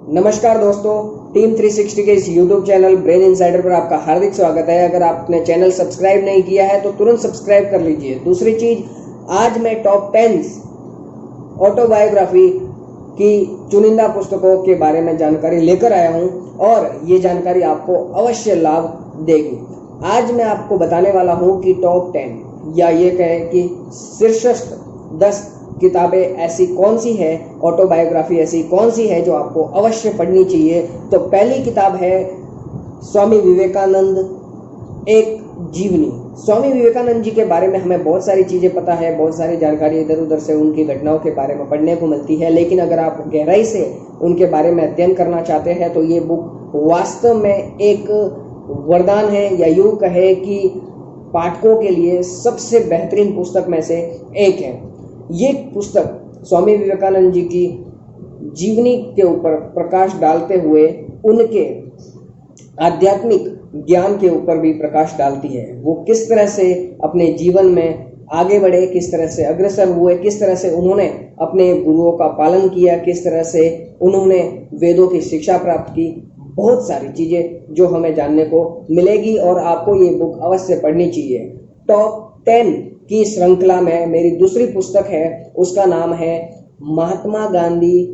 नमस्कार दोस्तों, टीम 360 के इस YouTube चैनल ब्रेन इनसाइडर पर आपका हार्दिक स्वागत है। अगर आपने चैनल सब्सक्राइब नहीं किया है तो तुरंत सब्सक्राइब कर लीजिए। दूसरी चीज, आज मैं टॉप 10 ऑटोबायोग्राफी की चुनिंदा पुस्तकों के बारे में जानकारी लेकर आया हूं और ये जानकारी आपको अवश्य लाभ देगी। आज मैं आपको बताने वाला हूं कि टॉप 10 या ये कहें कि शीर्षस्थ 10 किताबें ऐसी कौन सी है, ऑटोबायोग्राफी ऐसी कौन सी है जो आपको अवश्य पढ़नी चाहिए। तो पहली किताब है स्वामी विवेकानंद एक जीवनी। स्वामी विवेकानंद जी के बारे में हमें बहुत सारी चीज़ें पता है, बहुत सारी जानकारी इधर उधर से उनकी घटनाओं के बारे में पढ़ने को मिलती है, लेकिन अगर आप गहराई से उनके बारे में अध्ययन करना चाहते हैं तो ये बुक वास्तव में एक वरदान है, या यूँ कहे कि पाठकों के लिए सबसे बेहतरीन पुस्तक में से एक है। ये पुस्तक स्वामी विवेकानंद जी की जीवनी के ऊपर प्रकाश डालते हुए उनके आध्यात्मिक ज्ञान के ऊपर भी प्रकाश डालती है। वो किस तरह से अपने जीवन में आगे बढ़े, किस तरह से अग्रसर हुए, किस तरह से उन्होंने अपने गुरुओं का पालन किया, किस तरह से उन्होंने वेदों की शिक्षा प्राप्त की, बहुत सारी चीज़ें जो हमें जानने को मिलेगी और आपको ये बुक अवश्य पढ़नी चाहिए। टॉप 10 की श्रृंखला में मेरी दूसरी पुस्तक है, उसका नाम है महात्मा गांधी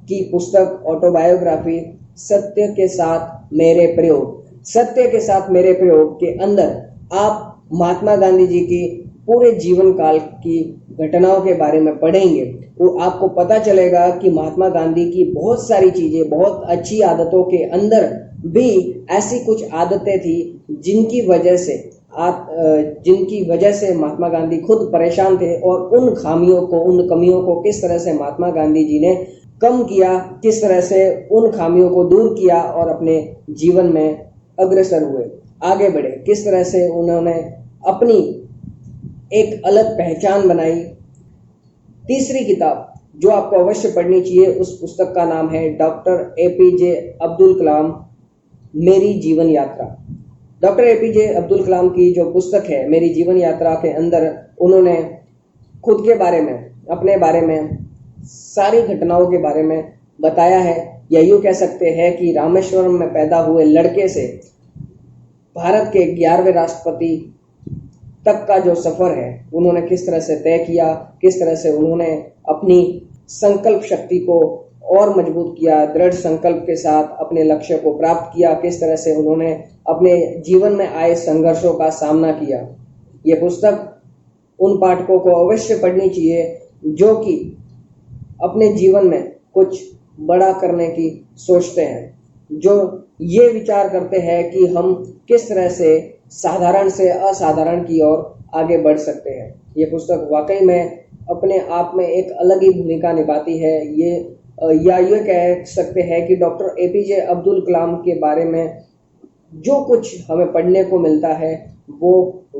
की पुस्तक ऑटोबायोग्राफी सत्य के साथ मेरे प्रयोग। सत्य के साथ मेरे प्रयोग के अंदर आप महात्मा गांधी जी की पूरे जीवन काल की घटनाओं के बारे में पढ़ेंगे। वो आपको पता चलेगा कि महात्मा गांधी की बहुत सारी चीजें, बहुत अच्छी आदतों के अंदर भी ऐसी कुछ आदतें थी जिनकी वजह से महात्मा गांधी खुद परेशान थे, और उन खामियों को, उन कमियों को किस तरह से महात्मा गांधी जी ने कम किया, किस तरह से उन खामियों को दूर किया और अपने जीवन में अग्रसर हुए, आगे बढ़े, किस तरह से उन्होंने अपनी एक अलग पहचान बनाई। तीसरी किताब जो आपको अवश्य पढ़नी चाहिए, उस पुस्तक का नाम है डॉक्टर एपीजे अब्दुल कलाम मेरी जीवन यात्रा। डॉक्टर एपीजे अब्दुल कलाम की जो पुस्तक है मेरी जीवन यात्रा के अंदर उन्होंने खुद के बारे में, अपने बारे में, सारी घटनाओं के बारे में बताया है। या यूँ कह सकते हैं कि रामेश्वरम में पैदा हुए लड़के से भारत के 11वें राष्ट्रपति तक का जो सफ़र है उन्होंने किस तरह से तय किया, किस तरह से उन्होंने अपनी संकल्प शक्ति को और मजबूत किया, दृढ़ संकल्प के साथ अपने लक्ष्य को प्राप्त किया, किस तरह से उन्होंने अपने जीवन में आए संघर्षों का सामना किया। ये पुस्तक उन पाठकों को अवश्य पढ़नी चाहिए जो कि अपने जीवन में कुछ बड़ा करने की सोचते हैं, जो ये विचार करते हैं कि हम किस तरह से साधारण से असाधारण की ओर आगे बढ़ सकते हैं। ये पुस्तक वाकई में अपने आप में एक अलग ही भूमिका निभाती है। ये कह सकते हैं कि डॉक्टर एपीजे अब्दुल कलाम के बारे में जो कुछ हमें पढ़ने को मिलता है वो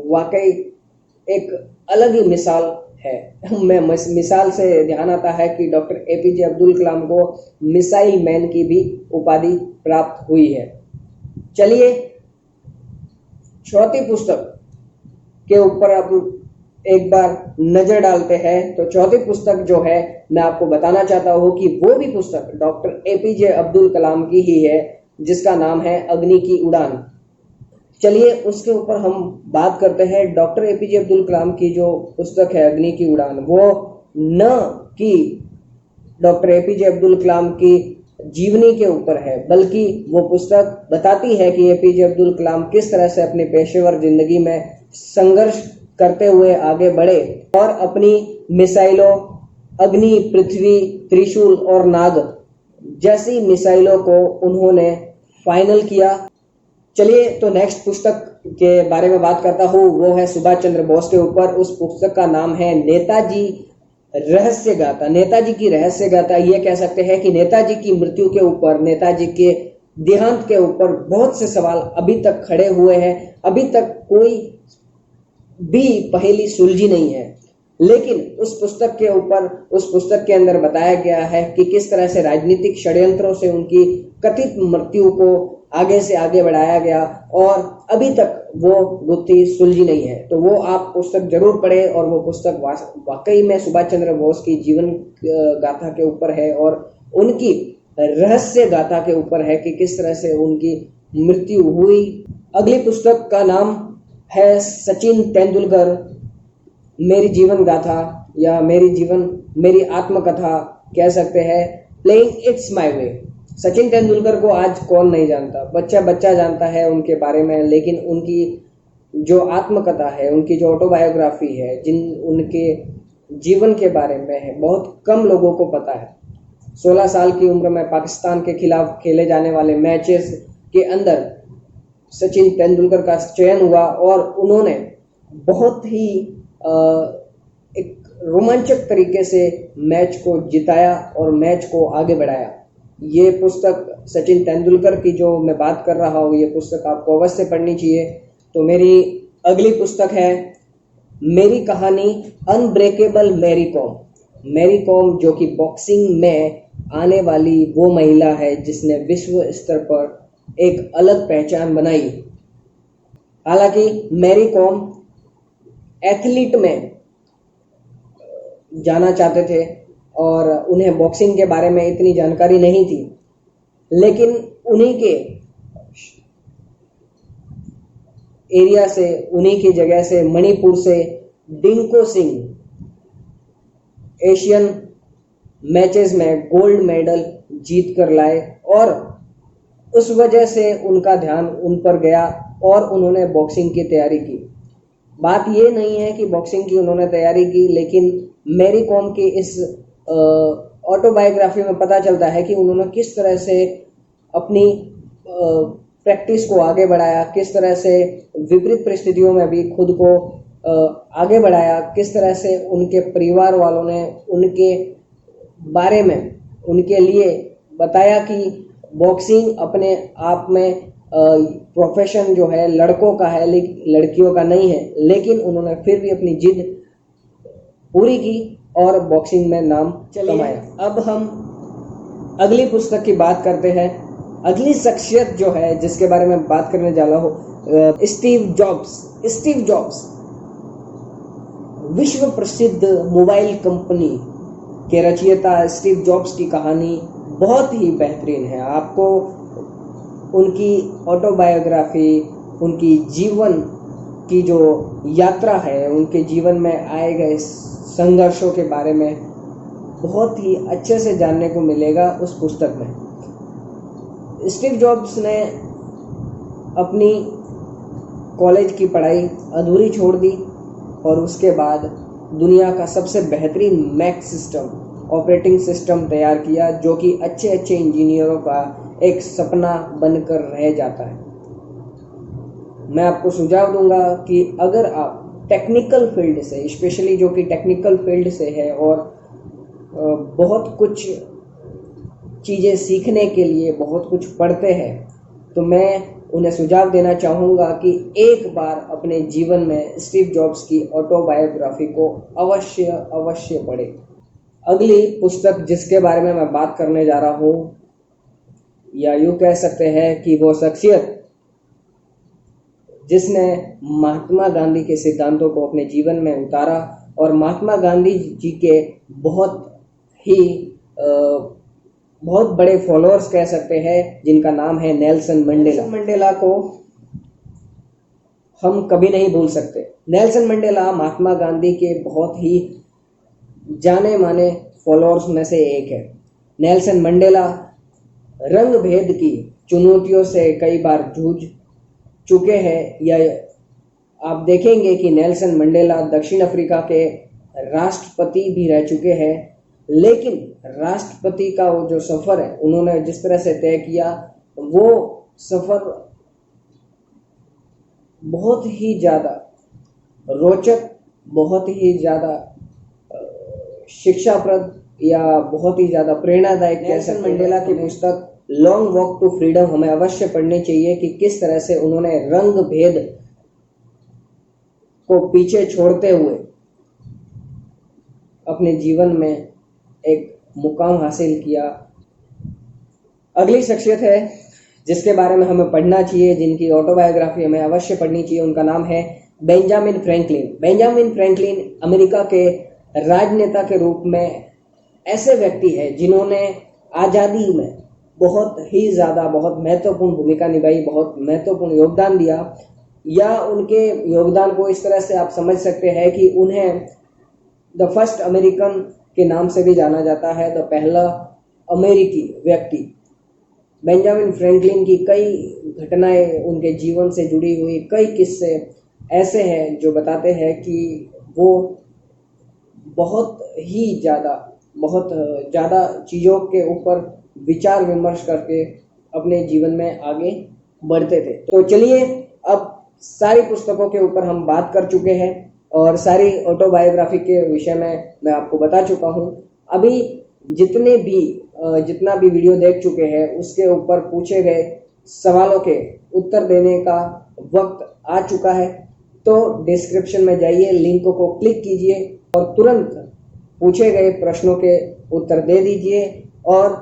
वाकई एक अलग ही मिसाल है। मैं मिसाल से ध्यान आता है कि डॉक्टर एपीजे अब्दुल कलाम को मिसाइल मैन की भी उपाधि प्राप्त हुई है। चलिए चौथी पुस्तक के ऊपर अब एक बार नजर डालते हैं। तो चौथी पुस्तक जो है, मैं आपको बताना चाहता हूँ कि वो भी पुस्तक डॉक्टर एपीजे अब्दुल कलाम की ही है, जिसका नाम है अग्नि की उड़ान। चलिए उसके ऊपर हम बात करते हैं। डॉक्टर एपीजे अब्दुल कलाम की जो पुस्तक है अग्नि की उड़ान, वो न कि डॉक्टर एपीजे अब्दुल कलाम की जीवनी के ऊपर है, बल्कि वो पुस्तक बताती है कि एपीजे अब्दुल कलाम किस तरह से अपनी पेशेवर जिंदगी में संघर्ष करते हुए आगे बढ़े और अपनी मिसाइलों अग्नि, पृथ्वी, त्रिशूल और नाग जैसी मिसाइलों को उन्होंने फाइनल किया। चलिए तो नेक्स्ट पुस्तक के बारे में बात करता हूँ, वो है सुभाष चंद्र बोस के ऊपर। उस पुस्तक का नाम है नेताजी रहस्य गाथा। नेताजी की रहस्य गाथा, ये कह सकते हैं कि नेताजी की मृत्यु के ऊपर, नेताजी के देहांत के ऊपर बहुत से सवाल अभी तक खड़े हुए हैं। अभी तक कोई भी पहेली सुलझी नहीं है, लेकिन उस पुस्तक के अंदर बताया गया है कि किस तरह से राजनीतिक षड्यंत्रों से उनकी कथित मृत्यु को आगे से आगे बढ़ाया गया और अभी तक वो गुत्थी सुलझी नहीं है। तो वो आप पुस्तक जरूर पढ़ें, और वो पुस्तक वाकई में सुभाष चंद्र बोस की जीवन गाथा के ऊपर है और उनकी रहस्य गाथा के ऊपर है कि किस तरह से उनकी मृत्यु हुई। अगली पुस्तक का नाम है सचिन तेंदुलकर मेरी जीवन गाथा, या मेरी आत्मकथा कह सकते हैं, playing it's my way. Sachin Tendulkar को आज कौन नहीं जानता, बच्चा बच्चा जानता है उनके बारे में, लेकिन उनकी जो आत्मकथा है, उनकी जो ऑटोबायोग्राफी है, उनके जीवन के बारे में है, बहुत कम लोगों को पता है। 16 साल की उम्र में पाकिस्तान के खिलाफ खेले जाने वाले मैचेस के अंदर सचिन तेंदुलकर का चयन हुआ और उन्होंने बहुत ही एक रोमांचक तरीके से मैच को जिताया और मैच को आगे बढ़ाया। ये पुस्तक सचिन तेंदुलकर की जो मैं बात कर रहा हूँ, ये पुस्तक आपको अवश्य पढ़नी चाहिए। तो मेरी अगली पुस्तक है मेरी कहानी unbreakable Mary Kom. Mary Kom जो कि बॉक्सिंग में आने वाली वो महिला है जिसने विश्व स्तर पर एक अलग पहचान बनाई। हालांकि मैरी कॉम एथलीट में जाना चाहते थे और उन्हें बॉक्सिंग के बारे में इतनी जानकारी नहीं थी, लेकिन उन्हीं के एरिया से, उन्हीं की जगह से, मणिपुर से डिंको सिंह एशियन मैचेस में गोल्ड मेडल जीत कर लाए और उस वजह से उनका ध्यान उन पर गया और उन्होंने बॉक्सिंग की तैयारी की। बात ये नहीं है कि बॉक्सिंग की उन्होंने तैयारी की, लेकिन मैरी कॉम की इस ऑटोबायोग्राफी में पता चलता है कि उन्होंने किस तरह से अपनी प्रैक्टिस को आगे बढ़ाया, किस तरह से विपरीत परिस्थितियों में भी खुद को आगे बढ़ाया, किस तरह से उनके परिवार वालों ने उनके बारे में उनके लिए बताया कि बॉक्सिंग अपने आप में प्रोफेशन जो है लड़कों का है, लड़कियों का नहीं है, लेकिन उन्होंने फिर भी अपनी जिद पूरी की और बॉक्सिंग में नाम कमाया। अब हम अगली पुस्तक की बात करते हैं। अगली शख्सियत जो है जिसके बारे में बात करने जा रहा हूँ, स्टीव जॉब्स। स्टीव जॉब्स विश्व प्रसिद्ध मोबाइल कंपनी के रचयिता स्टीव जॉब्स की कहानी बहुत ही बेहतरीन है। आपको उनकी ऑटोबायोग्राफी, उनकी जीवन की जो यात्रा है, उनके जीवन में आए गए संघर्षों के बारे में बहुत ही अच्छे से जानने को मिलेगा उस पुस्तक में। स्टीव जॉब्स ने अपनी कॉलेज की पढ़ाई अधूरी छोड़ दी और उसके बाद दुनिया का सबसे बेहतरीन मैक सिस्टम, ऑपरेटिंग सिस्टम तैयार किया, जो कि अच्छे अच्छे इंजीनियरों का एक सपना बनकर रह जाता है। मैं आपको सुझाव दूंगा कि अगर आप टेक्निकल फील्ड से, स्पेशली जो कि टेक्निकल फील्ड से है और बहुत कुछ चीज़ें सीखने के लिए बहुत कुछ पढ़ते हैं, तो मैं उन्हें सुझाव देना चाहूँगा कि एक बार अपने जीवन में स्टीव जॉब्स की ऑटोबायोग्राफी को अवश्य पढ़ें। अगली पुस्तक जिसके बारे में मैं बात करने जा रहा हूँ, या यूँ कह सकते हैं कि वो शख्सियत जिसने महात्मा गांधी के सिद्धांतों को अपने जीवन में उतारा और महात्मा गांधी जी के बहुत बड़े फॉलोअर्स कह सकते हैं, जिनका नाम है नेल्सन मंडेला। मंडेला को हम कभी नहीं भूल सकते। नेल्सन मंडेला महात्मा गांधी के बहुत ही जाने माने फॉलोअर्स में से एक है। नेल्सन मंडेला रंग भेद की चुनौतियों से कई बार जूझ चुके हैं, या आप देखेंगे कि नेल्सन मंडेला दक्षिण अफ्रीका के राष्ट्रपति भी रह चुके हैं, लेकिन राष्ट्रपति का वो जो सफ़र है उन्होंने जिस तरह से तय किया, वो सफ़र बहुत ही ज़्यादा रोचक, बहुत ही ज़्यादा शिक्षाप्रद या बहुत ही ज़्यादा प्रेरणादायक। नेल्सन मंडेला की पुस्तक लॉन्ग वॉक टू फ्रीडम हमें अवश्य पढ़नी चाहिए कि किस तरह से उन्होंने रंग भेद को पीछे छोड़ते हुए अपने जीवन में एक मुकाम हासिल किया। अगली शख्सियत है जिसके बारे में हमें पढ़ना चाहिए, जिनकी ऑटोबायोग्राफी हमें अवश्य पढ़नी चाहिए, उनका नाम है Benjamin Franklin. Benjamin Franklin America के राजनेता के रूप में ऐसे व्यक्ति है जिन्होंने आज़ादी में बहुत ही ज़्यादा, बहुत महत्वपूर्ण भूमिका निभाई, बहुत महत्वपूर्ण योगदान दिया, या उनके योगदान को इस तरह से आप समझ सकते हैं कि उन्हें द फर्स्ट अमेरिकन के नाम से भी जाना जाता है, द पहला अमेरिकी व्यक्ति। बेंजामिन फ्रैंकलिन की कई घटनाएं, उनके जीवन से जुड़ी हुई कई किस्से ऐसे हैं जो बताते हैं कि वो बहुत ज़्यादा चीज़ों के ऊपर विचार विमर्श करके अपने जीवन में आगे बढ़ते थे। तो चलिए, अब सारी पुस्तकों के ऊपर हम बात कर चुके हैं और सारी ऑटोबायोग्राफी के विषय में मैं आपको बता चुका हूँ। अभी जितना भी वीडियो देख चुके हैं उसके ऊपर पूछे गए सवालों के उत्तर देने का वक्त आ चुका है। तो डिस्क्रिप्शन में जाइए, लिंक को क्लिक कीजिए और तुरंत पूछे गए प्रश्नों के उत्तर दे दीजिए और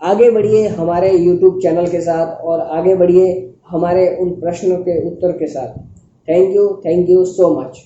आगे बढ़िए हमारे YouTube चैनल के साथ और आगे बढ़िए हमारे उन प्रश्नों के उत्तर के साथ। Thank you so much.